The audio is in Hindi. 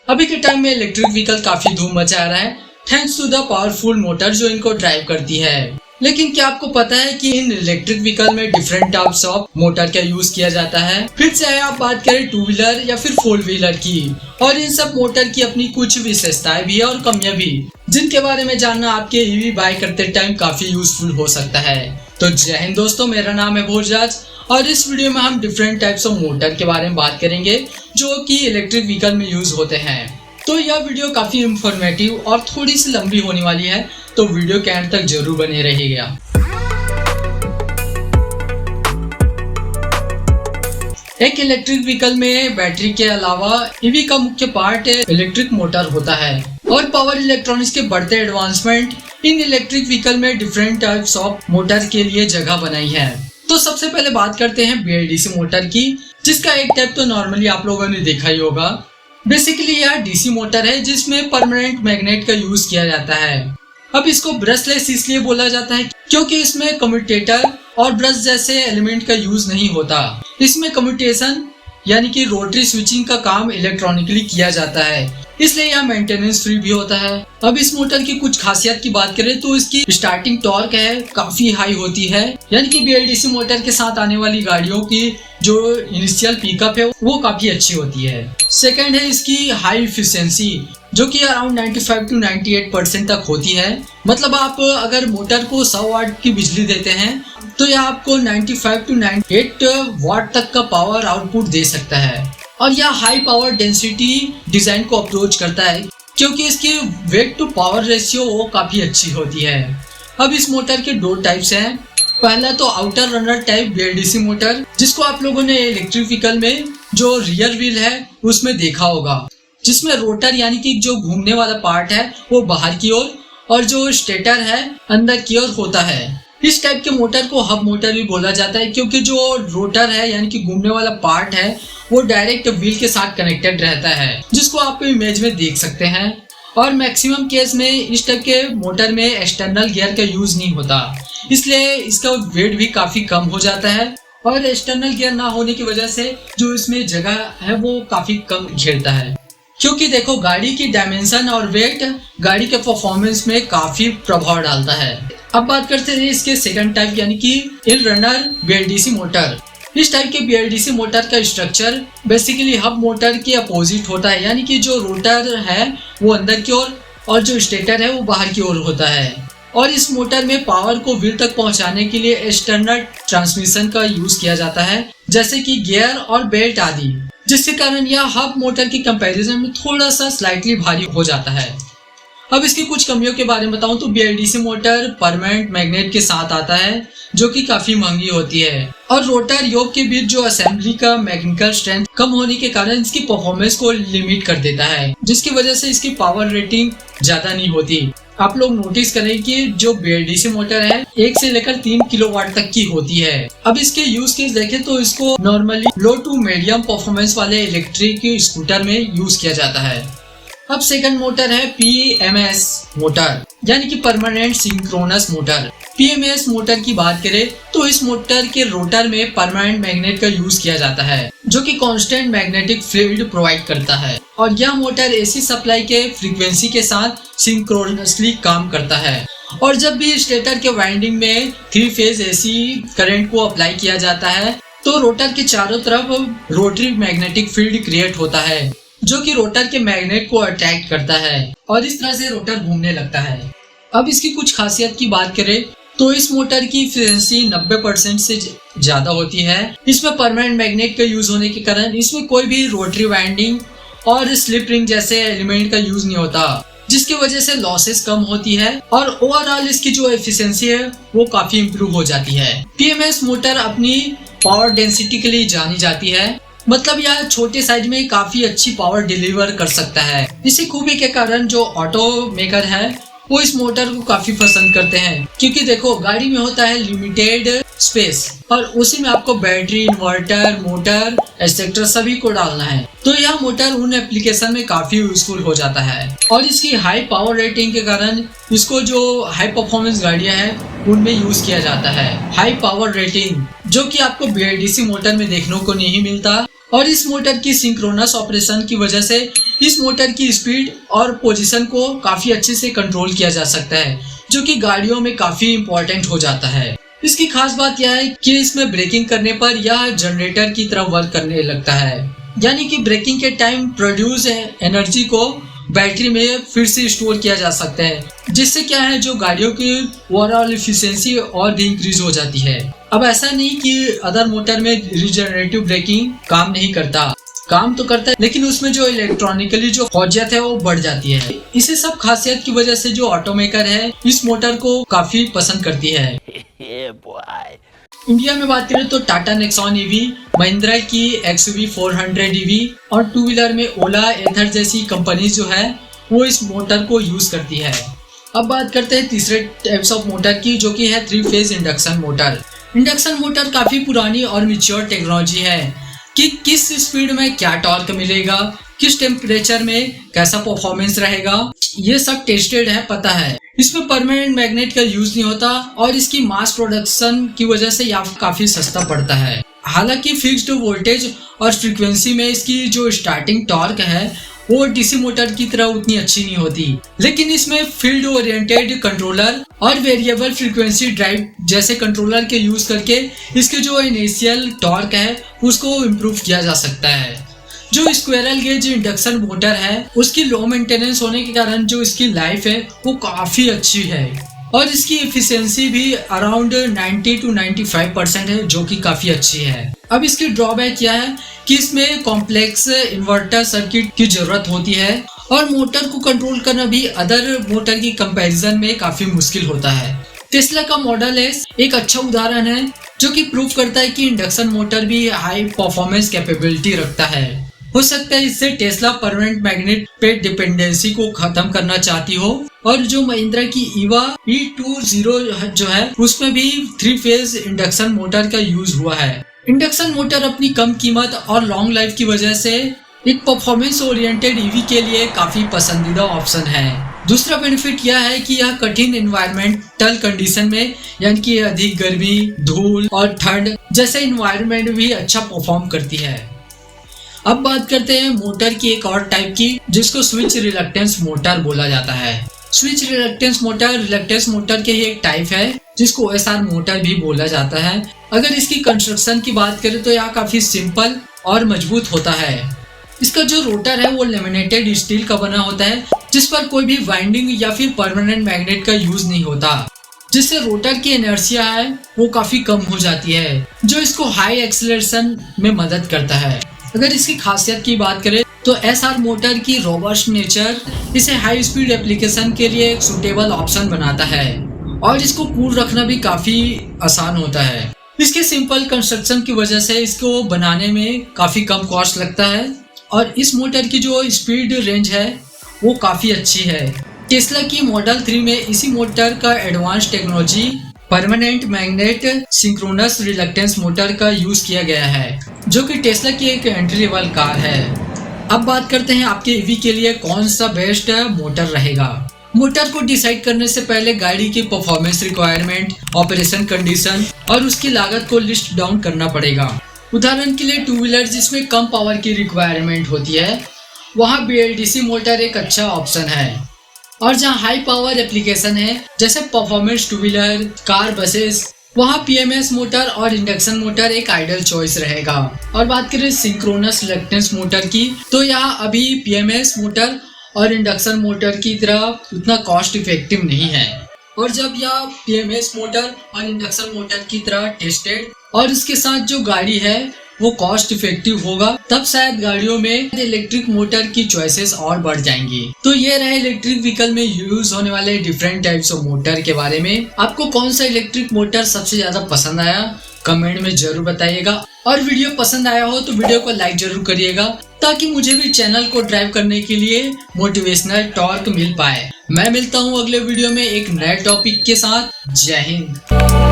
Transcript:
अभी के टाइम में इलेक्ट्रिक व्हीकल काफी धूम मचा रहा है thanks to the powerful motor जो इनको ड्राइव करती है। लेकिन क्या आपको पता है कि इन इलेक्ट्रिक व्हीकल में डिफरेंट टाइप्स ऑफ मोटर का यूज किया जाता है। फिर चाहे आप बात करें टू व्हीलर या फिर फोर व्हीलर की, और इन सब मोटर की अपनी कुछ विशेषताएं भी है और कमियां भी, जिनके बारे में जानना आपके ईवी बाय करते टाइम काफी यूजफुल हो सकता है। तो जय हिंद दोस्तों, मेरा नाम है भोजराज और इस वीडियो में हम डिफरेंट टाइप्स ऑफ मोटर के बारे में बात करेंगे जो कि इलेक्ट्रिक व्हीकल में यूज होते हैं। तो यह वीडियो काफी इंफॉर्मेटिव और थोड़ी सी लंबी होने वाली है, तो वीडियो के एंड तक जरूर बने रहिएगा। एक इलेक्ट्रिक व्हीकल में बैटरी के अलावा ईवी का मुख्य पार्ट इलेक्ट्रिक मोटर होता है और पावर इलेक्ट्रॉनिक्स के बढ़ते एडवांसमेंट इन इलेक्ट्रिक व्हीकल में डिफरेंट टाइप्स ऑफ मोटर के लिए जगह बनाई है। तो सबसे पहले बात करते हैं BLDC मोटर की, जिसका एक टाइप तो नॉर्मली आप लोगों ने देखा ही होगा। बेसिकली यह डीसी मोटर है जिसमें परमानेंट मैग्नेट का यूज किया जाता है। अब इसको ब्रशलेस इसलिए बोला जाता है क्योंकि इसमें कम्यूटेटर और ब्रश जैसे एलिमेंट का यूज नहीं होता। इसमें कम्यूटेशन यानी कि रोटरी स्विचिंग का काम इलेक्ट्रॉनिकली किया जाता है, इसलिए यह मेंटेनेंस फ्री भी होता है। अब इस मोटर की कुछ खासियत की बात करें तो इसकी स्टार्टिंग टॉर्क है काफी हाई होती है, यानी कि BLDC मोटर के साथ आने वाली गाड़ियों की जो इनिशियल पिकअप है वो काफी अच्छी होती है। सेकंड है इसकी हाई इफिशिएंसी, जो कि अराउंड 95 to 98% तक होती है। मतलब आप अगर मोटर को 100 वाट की बिजली देते हैं तो यह आपको 95 to 98 वाट तक का पावर आउटपुट दे सकता है। और यह हाई पावर डेंसिटी डिजाइन को अप्रोच करता है क्योंकि इसकी वेट टू पावर रेशियो वो काफी अच्छी होती है। अब इस मोटर के दो टाइप्स हैं। पहला तो outer runner type BLDC motor, जिसको आप लोगों ने इलेक्ट्रिक व्हीकल में जो रियर व्हील है उसमें देखा होगा, जिसमें रोटर यानी कि जो घूमने वाला पार्ट है वो बाहर की ओर और जो स्टेटर है अंदर की ओर होता है। इस टाइप के मोटर को हब मोटर भी बोला जाता है क्योंकि जो रोटर है यानी कि घूमने वाला पार्ट है वो डायरेक्ट व्हील के साथ कनेक्टेड रहता है, जिसको आप इमेज में देख सकते हैं। और मैक्सिमम केस में इस टाइप के मोटर में एक्सटर्नल गियर का यूज नहीं होता, इसलिए इसका वेट भी काफी कम हो जाता है। और एक्सटर्नल गियर ना होने की वजह से जो इसमें जगह है वो काफी कम घेरता है, क्योंकि देखो गाड़ी की डायमेंशन और वेट गाड़ी के परफॉर्मेंस में काफी प्रभाव डालता है। अब बात करते हैं इसके सेकंड टाइप यानी कि हिल रनर BLDC मोटर। इस टाइप के BLDC मोटर का स्ट्रक्चर बेसिकली हब मोटर के अपोजिट होता है, यानी कि जो रोटर है वो अंदर की ओर और जो स्टेटर है वो बाहर की ओर होता है। और इस मोटर में पावर को व्हील तक पहुंचाने के लिए एक्सटर्नल ट्रांसमिशन का यूज किया जाता है, जैसे कि गियर और बेल्ट आदि, जिसके कारण यह हब मोटर की कंपैरिजन में थोड़ा सा स्लाइटली भारी हो जाता है। अब इसकी कुछ कमियों के बारे में बताऊं तो BLDC मोटर परमानेंट मैग्नेट के साथ आता है जो कि काफी महंगी होती है, और रोटर योक के बीच जो असेंबली का मैकेनिकल स्ट्रेंथ कम होने के कारण इसकी परफॉर्मेंस को लिमिट कर देता है, जिसकी वजह से इसकी पावर रेटिंग ज्यादा नहीं होती। आप लोग नोटिस करें कि जो BLDC मोटर है 1 से लेकर 3 किलोवाट तक की होती है। अब इसके यूज केस देखें तो इसको normally low to medium performance वाले इलेक्ट्रिक स्कूटर में यूज किया जाता है। अब सेकंड मोटर है PMS मोटर, यानी कि permanent synchronous motor. PMS motor की बात करें तो इस मोटर के रोटर में परमानेंट मैग्नेट का यूज किया जाता है, जो कि कांस्टेंट मैग्नेटिक फील्ड प्रोवाइड करता है। और यह मोटर AC सप्लाई के फ्रीक्वेंसी के साथ सिंक्रोनसली काम करता है। और जब भी स्टेटर के वाइंडिंग में 3 फेज AC करंट को अप्लाई किया जाता है तो रोटर के चारों तरफ रोटरी मैग्नेटिक फील्ड क्रिएट होता है, जो कि रोटर के मैग्नेट को अट्रैक्ट करता है और इस तरह से रोटर घूमने लगता है। अब इसकी कुछ खासियत की बात करें तो इस मोटर की एफिशिएंसी 90% से ज्यादा होती है। इसमें परमानेंट मैग्नेट का यूज होने के कारण इसमें कोई भी रोटरी वाइंडिंग और स्लिप रिंग जैसे एलिमेंट का यूज नहीं होता, जिसकी वजह से लॉसेस कम होती है और ओवरऑल इसकी जो एफिशिएंसी है वो काफी इम्प्रूव हो जाती है। PMS मोटर अपनी पावर डेंसिटी के लिए जानी जाती है, मतलब यह छोटे साइज में काफी अच्छी पावर डिलीवर कर सकता है। इसी खूबी के कारण जो ऑटो मेकर है वो इस मोटर को काफी पसंद करते हैं, क्योंकि देखो गाड़ी में होता है लिमिटेड स्पेस और उसी में आपको बैटरी, इन्वर्टर, मोटर एक्सेट्रा सभी को डालना है, तो यह मोटर उन एप्लीकेशन में काफी यूजफुल हो जाता है। और इसकी हाई पावर रेटिंग के कारण इसको जो हाई परफॉर्मेंस गाड़ियां हैं उनमें यूज किया जाता है। हाई पावर रेटिंग जो कि आपको BLDC मोटर में देखने को नहीं मिलता, और इस मोटर की सिंक्रोनस ऑपरेशन की वजह से इस मोटर की स्पीड और पोजीशन को काफी अच्छे से कंट्रोल किया जा सकता है, जो कि गाड़ियों में काफी इंपॉर्टेंट हो जाता है। इसकी खास बात यह है कि इसमें ब्रेकिंग करने पर यह जनरेटर की तरह वर्क करने लगता है, यानी कि ब्रेकिंग के टाइम प्रोड्यूस एनर्जी को बैटरी में फिर से स्टोर किया जा सकता है, जिससे क्या है जो गाड़ियों की ओवरऑल एफिशिएंसी और भी इंक्रीज हो जाती है। अब ऐसा नहीं कि अदर मोटर में रिजनरेटिव ब्रेकिंग काम नहीं करता, काम तो करता है, लेकिन उसमें जो इलेक्ट्रॉनिकली जो फौजियत है वो बढ़ जाती है। इसे सब खासियत की वजह से जो ऑटोमेकर है इस मोटर को काफी पसंद करती है। इंडिया में बात करें तो टाटा नेक्सॉन ईवी, महिंद्रा की XUV 400 ईवी और टू व्हीलर में ओला, एथर जैसी कंपनी जो है वो इस मोटर को यूज करती है। अब बात करते हैं तीसरे टाइप्स ऑफ मोटर की, जो कि है 3 phase induction motor. Induction motor काफी पुरानी और मैच्योर टेक्नोलॉजी है कि किस स्पीड में क्या टॉर्क मिलेगा, किस टेम्परेचर में कैसा परफॉर्मेंस रहेगा, ये सब टेस्टेड है, पता है। इसमें परमानेंट मैग्नेट का यूज नहीं होता और इसकी मास प्रोडक्शन की वजह से यह काफी सस्ता पड़ता है। हालांकि फिक्स्ड वोल्टेज और फ्रीक्वेंसी में इसकी जो स्टार्टिंग टॉर्क है वो डीसी मोटर की तरह उतनी अच्छी नहीं होती, लेकिन इसमें फील्ड ओरिएंटेड कंट्रोलर और वेरिएबल फ्रीक्वेंसी ड्राइव जैसे कंट्रोलर के यूज करके इसके जो इनिशियल टॉर्क है उसको इम्प्रूव किया जा सकता है। जो स्क्विरल गेज इंडक्शन मोटर है उसकी लो मेंटेनेंस होने के कारण जो इसकी लाइफ है वो काफी अच्छी है और इसकी एफिशिएंसी भी अराउंड 90 to 95% है, जो कि काफी अच्छी है। अब इसकी ड्रॉबैक क्या है कि इसमें कॉम्प्लेक्स इन्वर्टर सर्किट की जरूरत होती है और मोटर को कंट्रोल करना भी अदर मोटर की कंपैरिजन में काफी मुश्किल होता है। टेस्ला का मॉडल एस एक अच्छा उदाहरण है जो कि प्रूव करता है कि इंडक्शन मोटर भी हाई परफॉर्मेंस कैपेबिलिटी रखता है। हो सकता है इससे टेस्ला परमानेंट मैग्नेट पे डिपेंडेंसी को खत्म करना चाहती हो और जो महिंद्रा की ईवा E20 जो है उसमें भी 3 फेज इंडक्शन मोटर का यूज हुआ है। इंडक्शन मोटर अपनी कम कीमत और लॉन्ग लाइफ की वजह से एक परफॉर्मेंस ओरिएंटेड ईवी के लिए काफी पसंदीदा ऑप्शन है। दूसरा बेनिफिट यह है कि यह कठिन एनवायरमेंटल कंडीशन में यानी कि अधिक गर्मी, धूल और ठंड जैसे एनवायरमेंट भी अच्छा परफॉर्म करती है। अब बात करते हैं मोटर की एक और टाइप की, जिसको स्विच रिलक्टेंस मोटर बोला जाता है। स्विच रिलक्टेंस मोटर के ही एक टाइप है जिसको OSR मोटर भी बोला जाता है। अगर इसकी कंस्ट्रक्शन की बात करें तो यह काफी सिंपल और मजबूत होता है। इसका जो रोटर है वो लेमिनेटेड स्टील का बना होता है जिस पर कोई भी वाइंडिंग या फिर परमानेंट मैग्नेट का यूज नहीं होता, जिससे रोटर की इनर्शिया है वो काफी कम हो जाती है, जो इसको हाई एक्सेलरेशन में मदद करता है। अगर इसकी खासियत की बात करें तो SR मोटर की रोबस्ट नेचर इसे हाई स्पीड एप्लीकेशन के लिए एक सुटेबल ऑप्शन बनाता है और इसको कूल रखना भी काफी आसान होता है। इसके सिंपल कंस्ट्रक्शन की वजह से इसको बनाने में काफी कम कॉस्ट लगता है और इस मोटर की जो स्पीड रेंज है वो काफी अच्छी है। टेस्ला की मॉडल 3 में इसी मोटर का advance technology permanent magnet synchronous reluctance motor का यूज किया गया है, जो कि टेस्ला की एक एंट्री लेवल कार है। अब बात करते हैं आपके ईवी के लिए कौन सा बेस्ट मोटर रहेगा। मोटर को डिसाइड करने से पहले गाड़ी की परफॉर्मेंस रिक्वायरमेंट, ऑपरेशन कंडीशन और उसकी लागत को लिस्ट डाउन करना पड़ेगा। उदाहरण के लिए टू व्हीलर जिसमें कम पावर की रिक्वायरमेंट होती है वहाँ BLDC मोटर एक अच्छा ऑप्शन है, और जहाँ हाई पावर एप्लीकेशन है जैसे performance two wheeler, car, buses, वहाँ PMS मोटर और इंडक्शन मोटर एक आइडियल चॉइस रहेगा। और बात करें सिंक्रोनस रिलक्टेंस मोटर की तो यहाँ अभी PMS मोटर और इंडक्शन मोटर की तरह उतना कॉस्ट इफेक्टिव नहीं है, और जब यह PMS मोटर और इंडक्शन मोटर की तरह टेस्टेड और इसके साथ जो गाड़ी है वो कॉस्ट इफेक्टिव होगा तब शायद गाड़ियों में इलेक्ट्रिक मोटर की चॉइसेस और बढ़ जाएंगी। तो ये रहे इलेक्ट्रिक व्हीकल में यूज होने वाले डिफरेंट टाइप्स ऑफ मोटर के बारे में। आपको कौन सा इलेक्ट्रिक मोटर सबसे ज्यादा पसंद आया कमेंट में जरूर बताइएगा, और वीडियो पसंद आया हो तो वीडियो को लाइक जरूर करिएगा ताकि मुझे भी चैनल को ड्राइव करने के लिए मोटिवेशनल टॉर्क मिल पाए। मैं मिलता हूँ अगले वीडियो में एक नए टॉपिक के साथ। जय हिंद।